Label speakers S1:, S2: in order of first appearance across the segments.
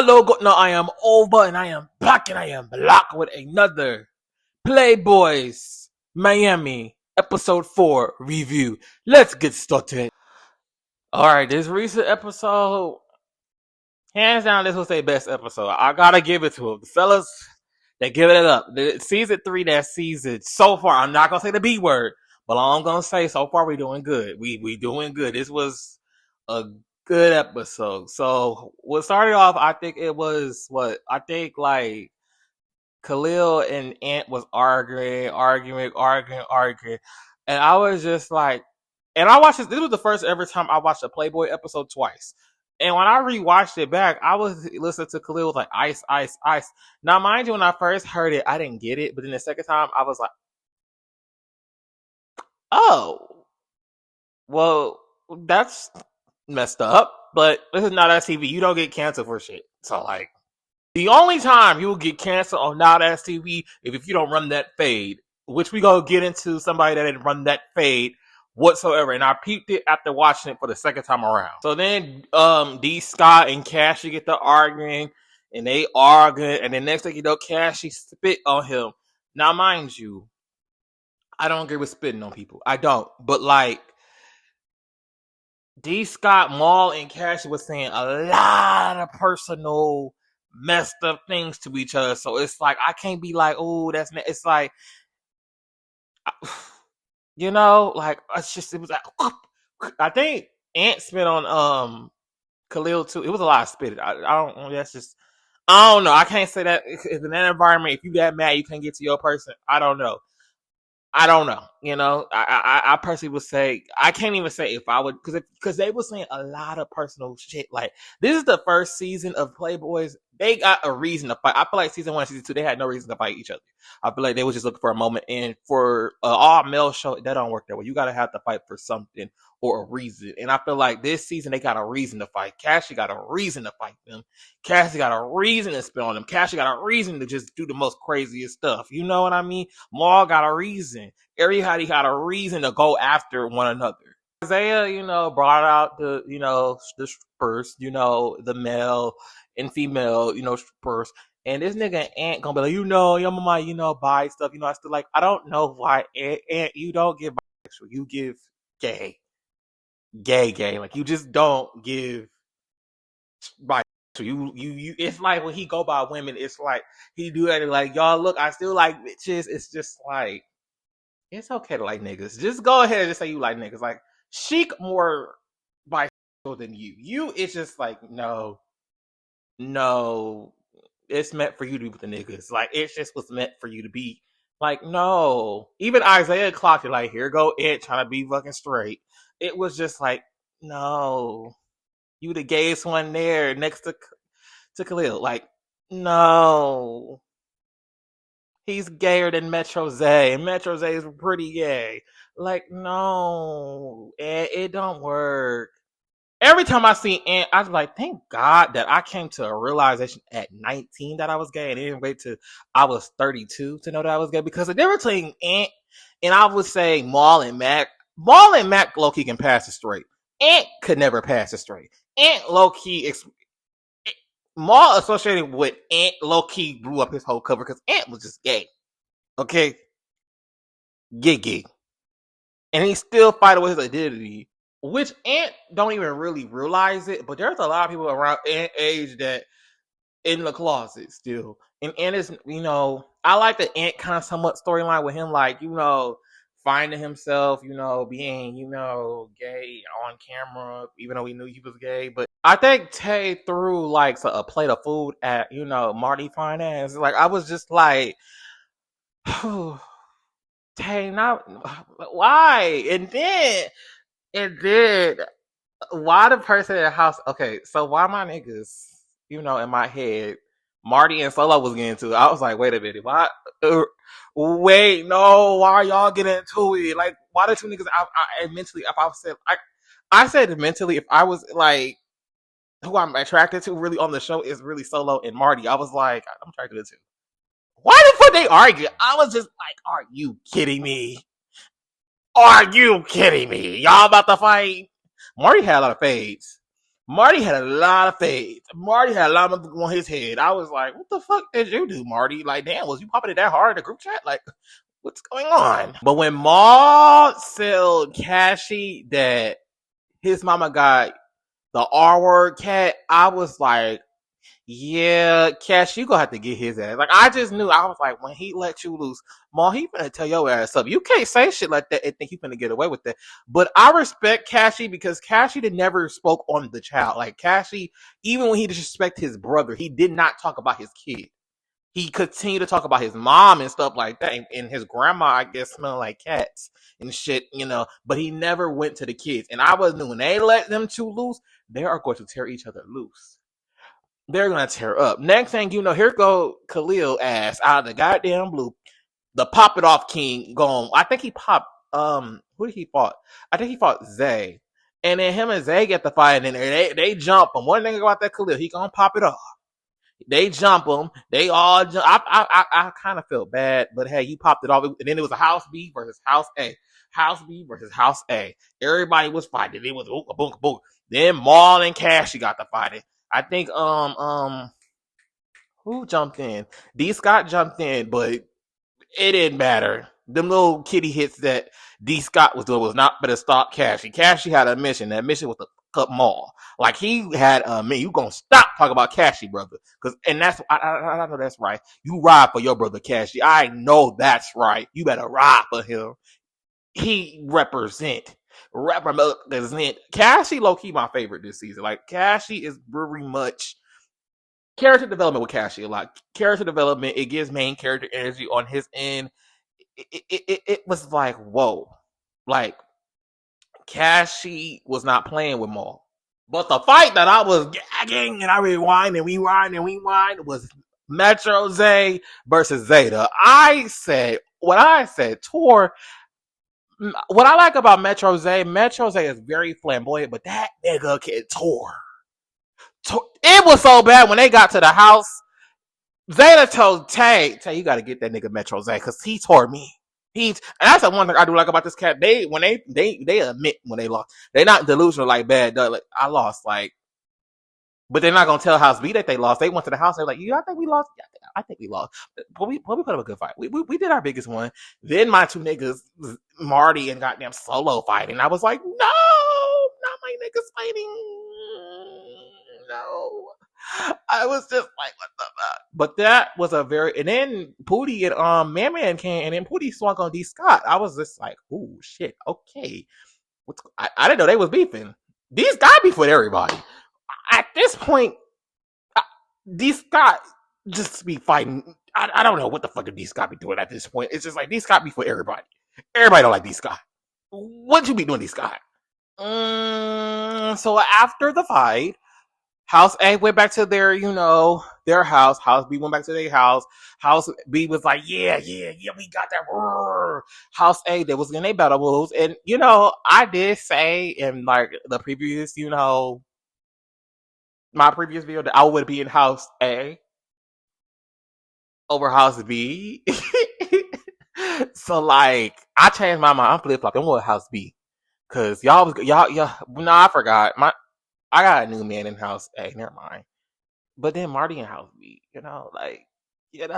S1: No, I am over and I am back and I am black with another Playboys Miami episode 4 review. Let's get started. Alright, this recent episode, hands down, this was their best episode. I gotta give it to them. The fellas, they giving it up. Season 3, that season, so far, I'm not gonna say the B word, but all I'm gonna say, so far, we doing good. We doing good. This was a good episode. So what started off, I think it was like Khalil and Ant was arguing, and I was just like, and I watched this. This was the first ever time I watched a Playboy episode twice. And when I rewatched it back, I was listening to Khalil was like ice, ice, ice. Now, mind you, when I first heard it, I didn't get it, but then the second time, I was like, oh, well, that's messed up. But this is NowThatsTV. You don't get canceled for shit. So like, the only time you will get canceled on NowThatsTV if you don't run that fade, which we gonna get into somebody that didn't run that fade whatsoever. And I peeped it after watching it for the second time around. So then D Scott and Cassie get to arguing, and they arguing, and then next thing you know, Cassie spit on him. Now mind you, I don't agree with spitting on people. I don't. But like, D Scott, Maul, and Cassie was saying a lot of personal messed up things to each other. So it's like, I can't be like, oh, it's like, you know, like, it's just, it was like, I think Ant spit on Khalil too. It was a lot of spit. I don't, that's just, I don't know. I can't say that in that environment, if you that mad, you can't get to your person. I don't know. You know, I personally would say, I can't even say if I would, because they were saying a lot of personal shit. Like, this is the first season of Playboys. They got a reason to fight. I feel like season 1, season 2, they had no reason to fight each other. I feel like they were just looking for a moment. And for an all male show, that don't work that way. You got to have to fight for something or a reason. And I feel like this season, they got a reason to fight. Cassie got a reason to fight them. Cassie got a reason to spit on them. Cassie got a reason to just do the most craziest stuff. You know what I mean? Maul got a reason. Everybody got a reason to go after one another. Isaiah, you know, brought out the, you know, the strippers, you know, the male and female, you know, strippers. And this nigga Ant gonna be like, you know, your mama, you know, buy stuff. You know, I still like, I don't know why Ant, you don't give bisexual, you give gay. Like, you just don't give bisexual. You it's like when he go by women, it's like he do that, like, y'all look, I still like bitches. It's just like, it's okay to like niggas. Just go ahead and just say you like niggas. Like, Sheik more bisexual than you. You, it's just like, no, it's meant for you to be with the niggas. Like, it's just what's meant for you to be. Like, no. Even Isaiah clocked it, like, here go Ed trying to be fucking straight. It was just like, no. You the gayest one there next to Khalil. Like, no. He's gayer than Metro Zay, and Metro Zay is pretty gay. Like, no, it don't work. Every time I see Ant, I was like, thank God that I came to a realization at 19 that I was gay, and I didn't wait till I was 32 to know that I was gay. Because the difference between Ant and, I would say, Maul and Mac low-key can pass it straight. Ant could never pass it straight. Ant low-key, Maul associated with Ant low-key blew up his whole cover because Ant was just gay. Okay? Gay. And he still fighting with his identity, which Ant don't even really realize it, but there's a lot of people around Ant age that in the closet still. And Ant is, you know, I like the Ant kind of somewhat storyline with him, like, you know, finding himself, you know, being, you know, gay on camera, even though we knew he was gay. But I think Tay threw like a plate of food at, you know, Marty Finance. Like, I was just like, Tay, not why? And then why the person in the house? Okay, so why my niggas, you know, in my head, Marty and Solo was getting into it. I was like, wait a minute, why? Wait, no, why are y'all getting into it? Like, why the two niggas? I mentally, if I said, I said mentally, if I was like, who I'm attracted to really on the show is really Solo and Marty. I was like, I'm attracted to two. Why the fuck they argue? I was just like, are you kidding me? Are you kidding me? Y'all about to fight? Marty had a lot of fades. Marty had a lot of fades. Marty had a lot of on his head. I was like, what the fuck did you do, Marty? Like, damn, was you popping it that hard in the group chat? Like, what's going on? But when Maul told Cashy that his mama got the R word cat, I was like, yeah, Cash, you gonna have to get his ass. Like, I just knew. I was like, when he let you loose, Ma, he finna tell your ass up. You can't say shit like that and think he finna get away with that. But I respect Cashy because Cashy never spoke on the child. Like, Cashy, even when he disrespected his brother, he did not talk about his kid. He continued to talk about his mom and stuff like that. And his grandma, I guess, smelled like cats and shit, But he never went to the kids. And I was knew when they let them two loose, they are going to tear each other loose. They're gonna tear up. Next thing you know, here go Khalil ass out of the goddamn blue. The pop it off king gone. I think he popped who did he fought? I think he fought Zay. And then him and Zay get the fight and they jump him. One thing about that Khalil, he gonna pop it off. They jump him. They all jump. I kind of felt bad, but hey, you popped it off. And then it was a House B versus House A. House B versus House A. Everybody was fighting. It was a boom, boom. Then Maul and Cashy got the fighting. I think who jumped in? D Scott jumped in, but it didn't matter. Them little kitty hits that D Scott was doing was not better stop Cashy. Cashy had a mission. That mission was to cut Maul. Like he had you gonna stop talking about Cashy, brother. And that's I know that's right. You ride for your brother Cashy. I know that's right. You better ride for him. He represent. Cashy low-key my favorite this season. Like Cashy is very much character development with Cashy a lot. Character development, it gives main character energy on his end. It was like, whoa. Like Cashy was not playing with Maul. But the fight that I was gagging and I rewind was Metro Zay versus Zeta. What I said, Tor. What I like about Metro Zay is very flamboyant, but that nigga can tour. It was so bad when they got to the house. Zeta told Tay, you got to get that nigga Metro Zay because he tore me. And that's the one thing I do like about this cat. They admit when they lost. They're not delusional like bad. Like I lost, like, but they're not gonna tell House B that they lost. They went to the house. They're like, I think we lost. Yeah, I think we lost. But we put up a good fight. We did our biggest one. Then my two niggas, Marty and goddamn Solo fighting. I was like, no, not my niggas fighting. No. I was just like, what the fuck? But that was a very, and then Pootie and Man came, and then Pootie swung on D Scott. I was just like, oh shit, okay. I didn't know they was beefing. These guys beef with everybody. At this point, D Scott just be fighting. I don't know what the fuck D Scott be doing at this point. It's just like D Scott be for everybody. Everybody don't like D Scott. What you be doing, D Scott? So after the fight, House A went back to their house. House B went back to their house. House B was like, yeah, we got that. House A, that was in their battle rules. And, I did say in, like, the previous, my previous video that I would be in House A over House B. So, like, I changed my mind. I'm flip-flopping. I'm with House B. Because I forgot. I got a new man in House A. Never mind. But then Marty in House B. Let me get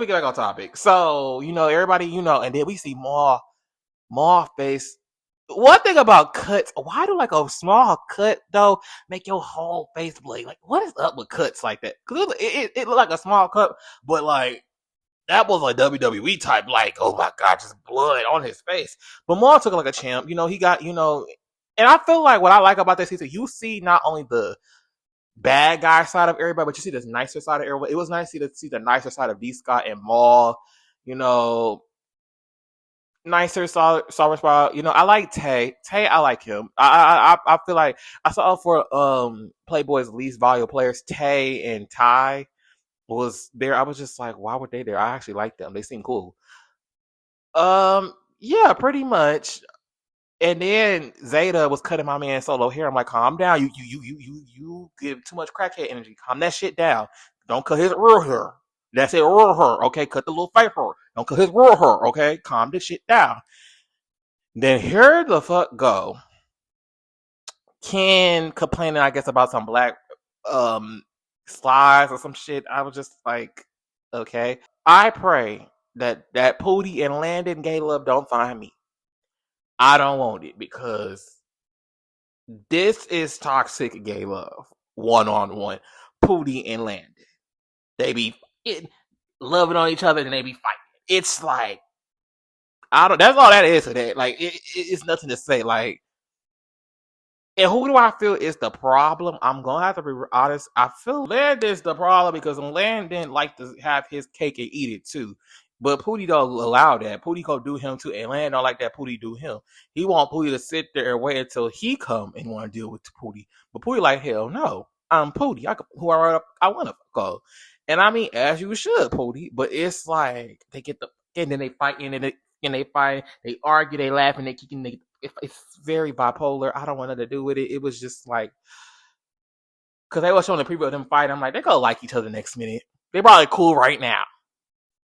S1: back on topic. So, everybody, and then we see more face. One thing about cuts, why do like a small cut though make your whole face bleed? Like, what is up with cuts like that? Cause it looked like a small cut, but like that was like WWE type, like, oh my god, just blood on his face. But Maul took it like a champ. He got, and I feel like what I like about this season, you see not only the bad guy side of everybody, but you see the nicer side of everybody. It was nice to see the nicer side of D Scott and Maul, nicer soft spot. I like Tay. I like him. I feel like I saw for Playboys least valuable players, Tay and Ty was there. I was just like, why were they there? I actually like them. They seem cool. Yeah, pretty much. And then Zeta was cutting my man Solo hair. I'm like, calm down. You give too much crackhead energy. Calm that shit down. Don't cut his real hair. That's it, real hair. Okay, cut the little fake hair. Don't cut his real hair. Okay, calm this shit down. Then here the fuck go. Ken complaining, I guess, about some black um slides or some shit. I was just like, okay. I pray that Pootie and Landon gay love don't find me. I don't want it because this is toxic gay love. One on one. Pootie and Landon. They be loving on each other and they be fighting. It's like I don't. That's all that is to that. Like it's nothing to say. Like, and who do I feel is the problem? I'm gonna have to be honest. I feel Landon's the problem because Landon like to have his cake and eat it too. But Pootie don't allow that. Pootie go do him too, and Landon don't like that Pootie do him. He want Pootie to sit there and wait until he come and want to deal with Pootie. But Pootie like, hell no, I'm Pootie. Who I want to go. And I mean, as you should, Pootie. But it's like they get the and then they fight and they fight, they argue, they laugh, and they keep it's very bipolar. I don't want nothing to do with it. It was just like because they were showing the preview of them fighting. I'm like, they're gonna like each other next minute. They're probably cool right now.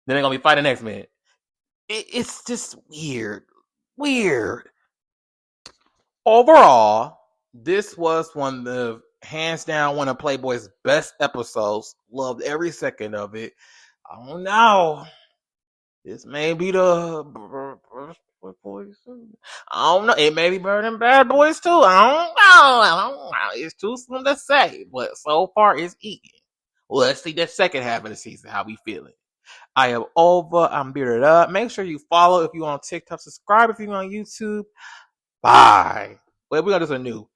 S1: Then they're gonna be fighting next minute. It's just weird. Weird. Overall, this was one of the hands down one of Playboy's best episodes. Loved every second of it. I don't know. This may be the boys. I don't know. It may be better than Bad Boys too. I don't know. It's too soon to say, but so far it's eating. Well, let's see the second half of the season. How we feeling? I am over. I'm bearded up. Make sure you follow if you on TikTok. Subscribe if you on YouTube. Bye. Wait, we're gonna do some new.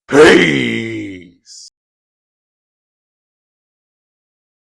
S1: Peace.